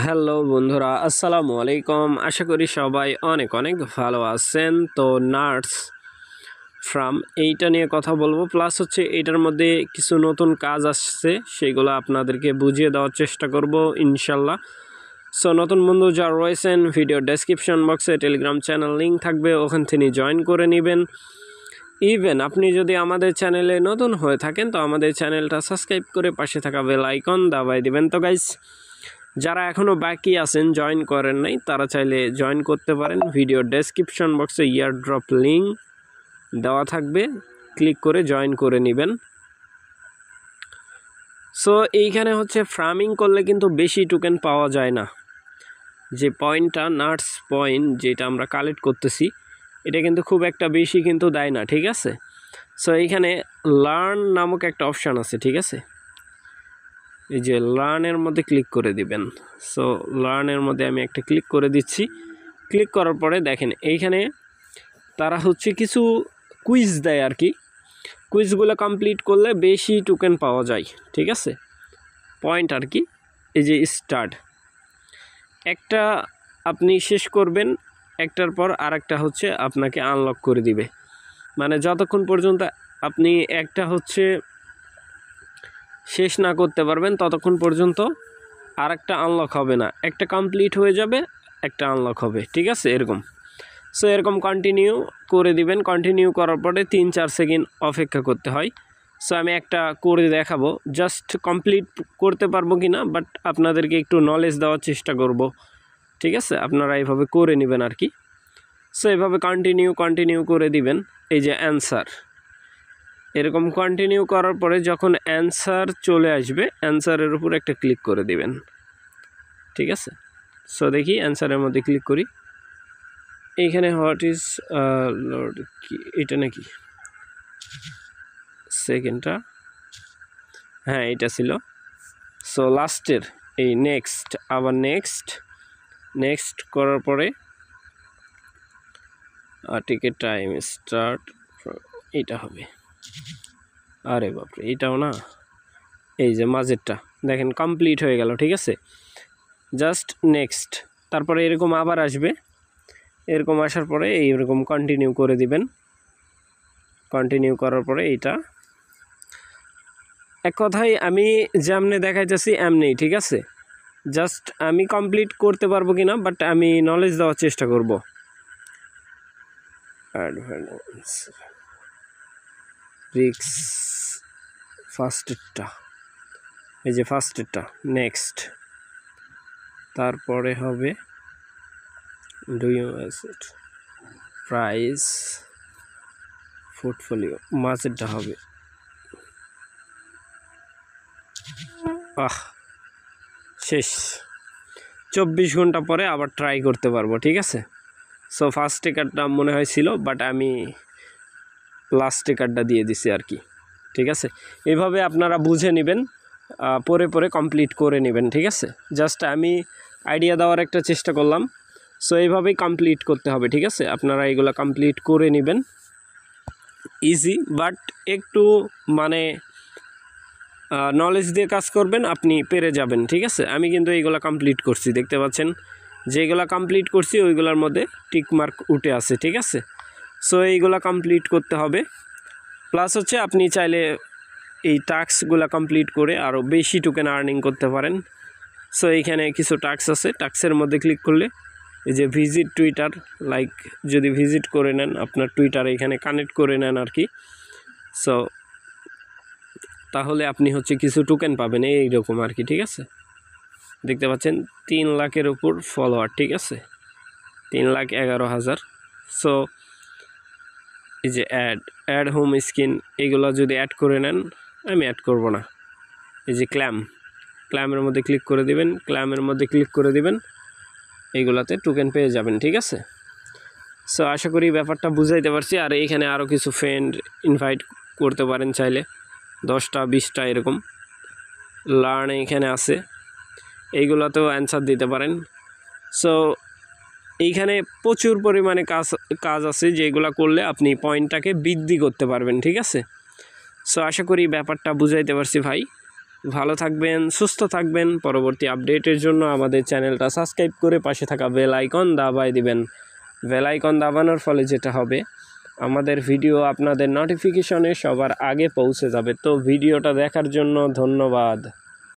Hello বন্ধুরা, আসসালামু আলাইকুম। আশা করি সবাই অনেক অনেক ভালো আছেন। তো নার্স ফার্ম এইটা নিয়ে কথা বলবো, প্লাস হচ্ছে এইটার মধ্যে কিছু নতুন কাজ আসছে, সেগুলো আপনাদেরকে বুঝিয়ে দেওয়ার চেষ্টা করব ইনশাল্লাহ। সো নতুন বন্ধু যারা রয়েছেন, ভিডিও ডেসক্রিপশন বক্সে টেলিগ্রাম চ্যানেল লিঙ্ক থাকবে, ওখান থেকে জয়েন করে নেবেন। ইভেন আপনি যদি আমাদের চ্যানেলে নতুন হয়ে থাকেন তো আমাদের চ্যানেলটা সাবস্ক্রাইব করে পাশে থাকা বেল আইকন দাবাই দিবেন। তো গাইস, যারা এখনও বাকি আছেন জয়েন করেন নাই, তারা চাইলে জয়েন করতে পারেন। ভিডিও ডেসক্রিপশন বক্সে ইয়ারড্রপ লিঙ্ক দেওয়া থাকবে, ক্লিক করে জয়েন করে নেবেন। সো এইখানে হচ্ছে ফার্মিং করলে কিন্তু বেশি টোকেন পাওয়া যায় না। যে পয়েন্টটা নার্স পয়েন্ট যেটা আমরা কালেক্ট করতেছি, এটা কিন্তু খুব একটা বেশি কিন্তু দেয় না, ঠিক আছে। সো এইখানে লার্ন নামক একটা অপশান আছে, ঠিক আছে। এই যে লার্নের মধ্যে ক্লিক করে দিবেন। সো লার্নের মধ্যে আমি একটা ক্লিক করে দিচ্ছি। ক্লিক করার পরে দেখেন এইখানে তারা হচ্ছে কিছু কুইজ দেয় আর কি। কুইজগুলো কমপ্লিট করলে বেশি টোকেন পাওয়া যায়, ঠিক আছে, পয়েন্ট আর কি। এই যে স্টার্ট, একটা আপনি শেষ করবেন, একটার পর আরেকটা হচ্ছে আপনাকে আনলক করে দিবে। মানে যতক্ষণ পর্যন্ত আপনি একটা হচ্ছে শেষ না করতে পারবেন ততক্ষণ পর্যন্ত আরেকটা আনলক হবে না। একটা কমপ্লিট হয়ে যাবে, একটা আনলক হবে, ঠিক আছে, এরকম। সো এরকম কন্টিনিউ করে দিবেন। কন্টিনিউ করার পরে 3-4 সেকেন্ড অপেক্ষা করতে হয়। সো আমি একটা করে দেখাবো, জাস্ট কমপ্লিট করতে পারবো কি না, বাট আপনাদেরকে একটু নলেজ দেওয়ার চেষ্টা করব, ঠিক আছে। আপনারা এইভাবে করে নেবেন আর কি। সো এভাবে কন্টিনিউ করে দিবেন। এই যে অ্যান্সার, এরকম কন্টিনিউ করার পরে যখন অ্যান্সার চলে আসবে, অ্যান্সারের উপর একটা ক্লিক করে দিবেন, ঠিক আছে। সো দেখি অ্যান্সারের মধ্যে ক্লিক করি। এইখানে হোয়াট ইজ লর্ড কি, এটা নাকি সেকেন্ডটা? হ্যাঁ, এটা ছিল। সো লাস্টের এই নেক্সট, আবার নেক্সট করার পরে টিকেট টাইম স্টার্ট, এটা হবে। আরে বাপরে, এটাও না। এই যে মাঝেরটা দেখেন কমপ্লিট হয়ে গেল, ঠিক আছে। জাস্ট নেক্সট, তারপরে এরকম আবার আসবে। এরকম আসার পরে এইরকম কন্টিনিউ করে দিবেন। কন্টিনিউ করার পরে এইটা, এক কথায় আমি যেমনি দেখাইতেছি এমনি, ঠিক আছে। জাস্ট আমি কমপ্লিট করতে পারবো কি না, বাট আমি নলেজ দেওয়ার চেষ্টা করব। অ্যাডভান্স রিক্স ফার্স্টেরটা, এই যে ফার্স্টেরটা নেক্সট, তারপরে হবে do you asset price portfolio, মাঝেরটা হবে। শেষ। 24 ঘন্টা পরে আবার ট্রাই করতে পারবো, ঠিক আছে। সো ফার্স্ট টিকারটা মনে হয় ছিল, বাট আমি লাস্ট টিকারটা দিয়ে দিছি আর কি, ঠিক আছে। এইভাবে আপনারা বুঝে নেবেন, পরে কমপ্লিট করে নেবেন, ঠিক আছে। জাস্ট আমি আইডিয়া দেওয়ার একটা চেষ্টা করলাম। সো এইভাবেই কমপ্লিট করতে হবে, ঠিক আছে। আপনারা এগুলো কমপ্লিট করে নেবেন, ইজি, বাট একটু মানে নলেজ দিয়ে কাজ করবেন, আপনি পেরে যাবেন, ঠিক আছে। আমি কিন্তু এইগুলো কমপ্লিট করছি, দেখতে পাচ্ছেন যেগুলো কমপ্লিট করছি ওইগুলোর মধ্যে টিকমার্ক উঠে আছে, ঠিক আছে। সো এইগুলো কমপ্লিট করতে হবে। প্লাস হচ্ছে আপনি চাইলে এই টাস্কগুলো কমপ্লিট করে আরও বেশি টোকেন আর্নিং করতে পারেন। সো এইখানে কিছু টাস্ক আছে, টাস্কের মধ্যে ক্লিক করলে এই যে ভিজিট টুইটার, লাইক যদি ভিজিট করে নেন আপনার টুইটার, এখানে কানেক্ট করে নেন আর কি। সো তাহলে আপনি হচ্ছে কিছু টোকেন পাবেন এইরকম আর কি, ঠিক আছে। দেখতে পাচ্ছেন 3 লাখের উপর ফলোয়ার, ঠিক আছে, 3,11,000। সো এই যে অ্যাড হোম স্ক্রিন, এগুলো যদি অ্যাড করে নেন, আমি অ্যাড করব না। এই যে ক্ল্যামের মধ্যে ক্লিক করে দিবেন, ক্ল্যামের মধ্যে ক্লিক করে দিবেন, এইগুলাতে টোকেন পেয়ে যাবেন, ঠিক আছে। সো আশা করি ব্যাপারটা বুঝাইতে পারছি। আর এইখানে আরও কিছু ফ্রেন্ড ইনভাইট করতে পারেন চাইলে, 10টা 20টা এরকম। লার্ন এইখানে আছে, এইগুলোতেও অ্যান্সার দিতে পারেন। সো এইখানে প্রচুর পরিমাণে কাজ আছে যেগুলো করলে আপনি পয়েন্টটাকে বৃদ্ধি করতে পারবেন, ঠিক আছে। সো আশা করি ব্যাপারটা বুঝাইতে পারছি ভাই। ভালো থাকবেন, সুস্থ থাকবেন। পরবর্তী আপডেটের জন্য আমাদের চ্যানেলটা সাবস্ক্রাইব করে পাশে থাকা বেল আইকন দাবায় দিবেন। বেল আইকন দাবানোর ফলে যেটা হবে, আমাদের ভিডিও আপনাদের নোটিফিকেশনে সবার আগে পৌঁছে যাবে। তো ভিডিওটা দেখার জন্য ধন্যবাদ।